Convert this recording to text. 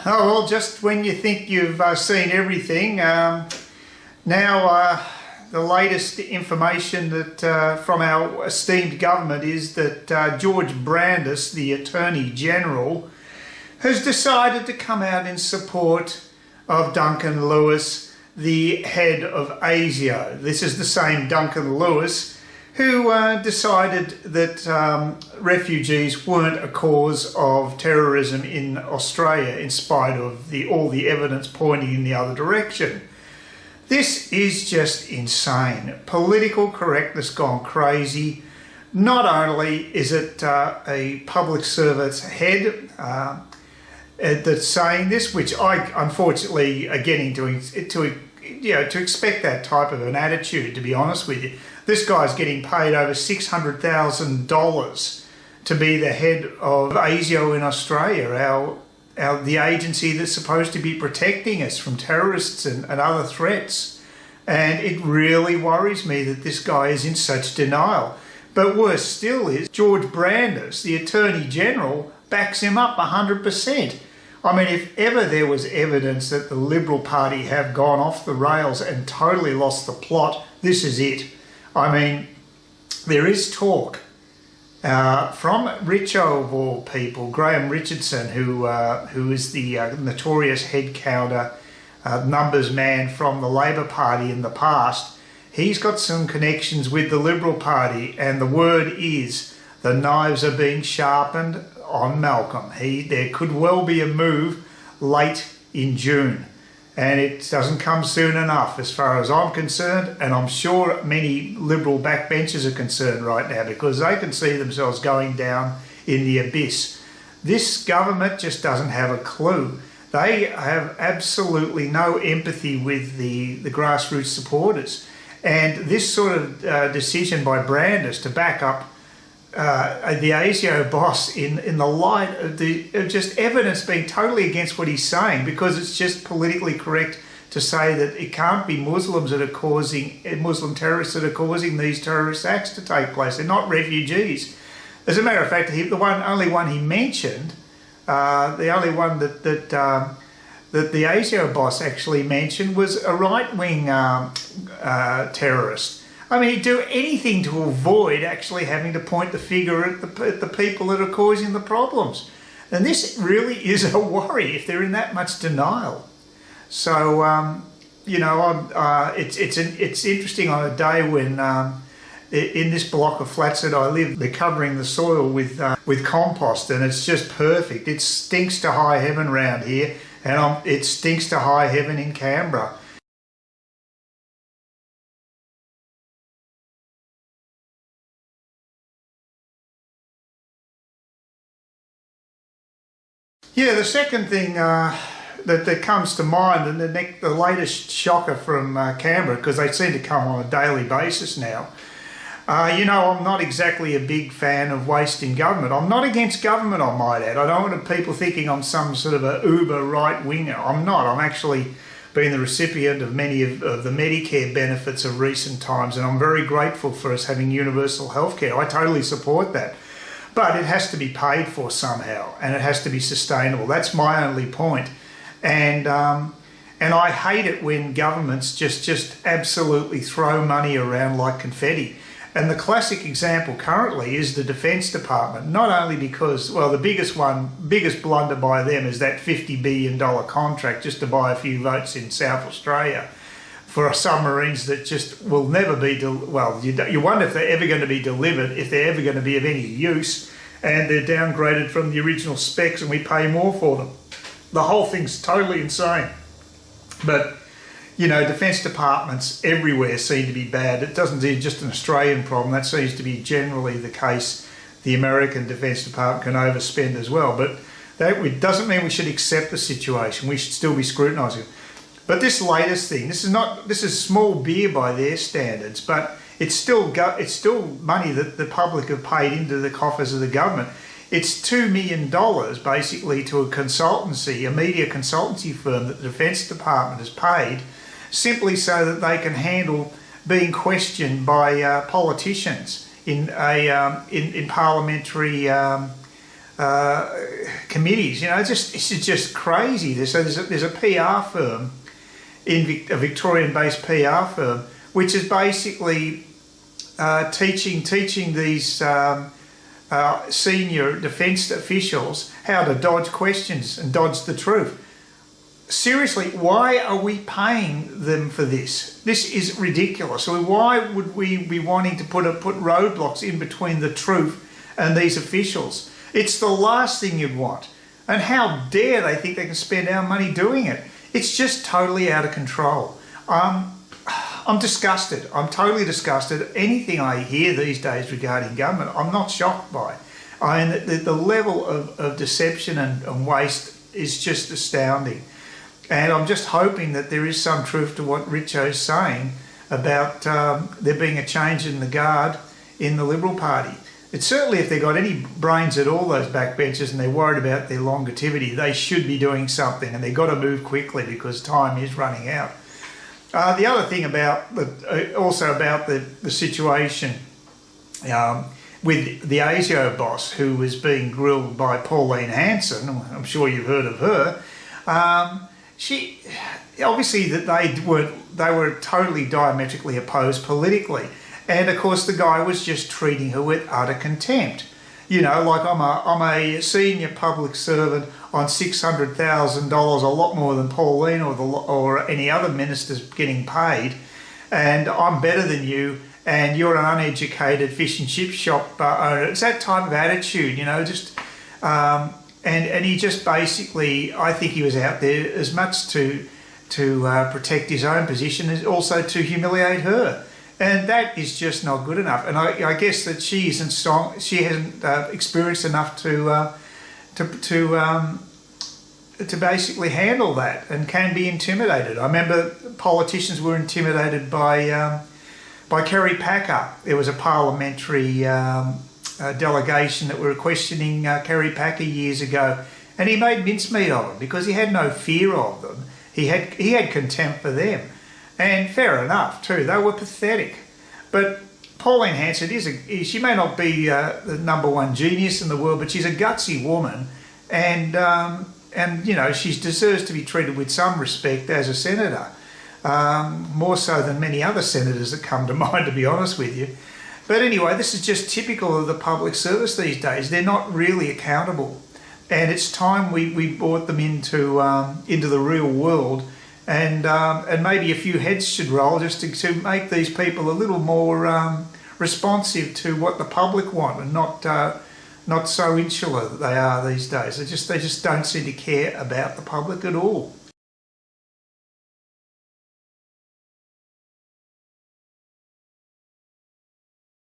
Oh, well, just when you think you've seen everything, now the latest information that from our esteemed government is that George Brandis, the Attorney General, has decided to come out in support of Duncan Lewis, the head of Asio. This is the same Duncan Lewis who decided that refugees weren't a cause of terrorism in Australia in spite of all the evidence pointing in the other direction. This is just insane. Political correctness gone crazy. Not only is it a public servant's head that's saying this, which I unfortunately are getting to expect that type of an attitude, to be honest with you. This guy's getting paid over $600,000 to be the head of Asio in Australia, the agency that's supposed to be protecting us from terrorists and other threats. And it really worries me that this guy is in such denial. But worse still is George Brandis, the Attorney General, backs him up 100%. I mean, if ever there was evidence that the Liberal Party have gone off the rails and totally lost the plot, this is it. I mean, there is talk from Richo of all people, Graham Richardson, who is the notorious head counter, numbers man from the Labor Party in the past. He's got some connections with the Liberal Party, and the word is the knives are being sharpened on Malcolm. There could well be a move late in June, and it doesn't come soon enough as far as I'm concerned, and I'm sure many Liberal backbenchers are concerned right now because they can see themselves going down in the abyss. This government just doesn't have a clue. They have absolutely no empathy with the grassroots supporters, and this sort of decision by Brandis to back up the Asio boss in the light of just evidence being totally against what he's saying, because it's just politically correct to say that it can't be Muslim terrorists that are causing these terrorist acts to take place. They're not refugees. As a matter of fact, the only one he mentioned, the only one that the Asio boss actually mentioned was a right-wing terrorist. I mean, he'd do anything to avoid actually having to point the finger at the people that are causing the problems. And this really is a worry if they're in that much denial. So, it's interesting on a day when in this block of flats that I live, they're covering the soil with compost, and it's just perfect. It stinks to high heaven round here, and it stinks to high heaven in Canberra. Yeah, the second thing that comes to mind, and the latest shocker from Canberra, because they seem to come on a daily basis now. I'm not exactly a big fan of wasting government. I'm not against government, I might add. I don't want people thinking I'm some sort of a uber right-winger. I'm not. I'm actually been the recipient of many of the Medicare benefits of recent times, and I'm very grateful for us having universal healthcare. I totally support that. But it has to be paid for somehow, and it has to be sustainable. That's my only point. And I hate it when governments just absolutely throw money around like confetti. And the classic example currently is the Defence Department, not only because, well, the biggest blunder by them is that $50 billion contract just to buy a few votes in South Australia for submarines that just will never be, you wonder if they're ever going to be delivered, if they're ever going to be of any use, and they're downgraded from the original specs and we pay more for them. The whole thing's totally insane. But, defence departments everywhere seem to be bad. It doesn't seem just an Australian problem. That seems to be generally the case. The American Defence Department can overspend as well. But that doesn't mean we should accept the situation. We should still be scrutinising it. But this latest thing, this is small beer by their standards, but it's still money that the public have paid into the coffers of the government. It's $2 million basically to a media consultancy firm that the Defence Department has paid, simply so that they can handle being questioned by politicians in parliamentary committees. You know, it's just crazy. So there's a PR firm, a Victorian-based PR firm, which is basically teaching these senior defence officials how to dodge questions and dodge the truth. Seriously, why are we paying them for this? This is ridiculous. So why would we be wanting to put roadblocks in between the truth and these officials? It's the last thing you'd want. And how dare they think they can spend our money doing it? It's just totally out of control. I'm disgusted. I'm totally disgusted. Anything I hear these days regarding government, I'm not shocked by. I mean, the level of deception and waste is just astounding. And I'm just hoping that there is some truth to what Richo's saying about there being a change in the guard in the Liberal Party. It's certainly, if they've got any brains at all, those backbenchers, and they're worried about their longevity, they should be doing something, and they've got to move quickly because time is running out. The other thing about the situation with the Asio boss, who was being grilled by Pauline Hanson, I'm sure you've heard of her. She obviously that they were totally diametrically opposed politically, and of course the guy was just treating her with utter contempt. You know, like I'm a senior public servant on $600,000, a lot more than Pauline or any other ministers getting paid, and I'm better than you, and you're an uneducated fish and chip shop owner. It's that type of attitude, you know, just and he just basically, I think he was out there as much to protect his own position as also to humiliate her. And that is just not good enough. And I guess that she isn't strong. She hasn't experienced enough to basically handle that, and can be intimidated. I remember politicians were intimidated by Kerry Packer. There was a parliamentary delegation that were questioning Kerry Packer years ago, and he made mincemeat of them because he had no fear of them. He had contempt for them. And fair enough too, they were pathetic. But Pauline Hanson she may not be the number one genius in the world, but she's a gutsy woman, and you know, she deserves to be treated with some respect as a senator, more so than many other senators that come to mind, to be honest with you. But anyway, this is just typical of the public service these days. They're not really accountable, and it's time we brought them into the real world. And maybe a few heads should roll just to make these people a little more responsive to what the public want, and not so insular that they are these days. They just don't seem to care about the public at all.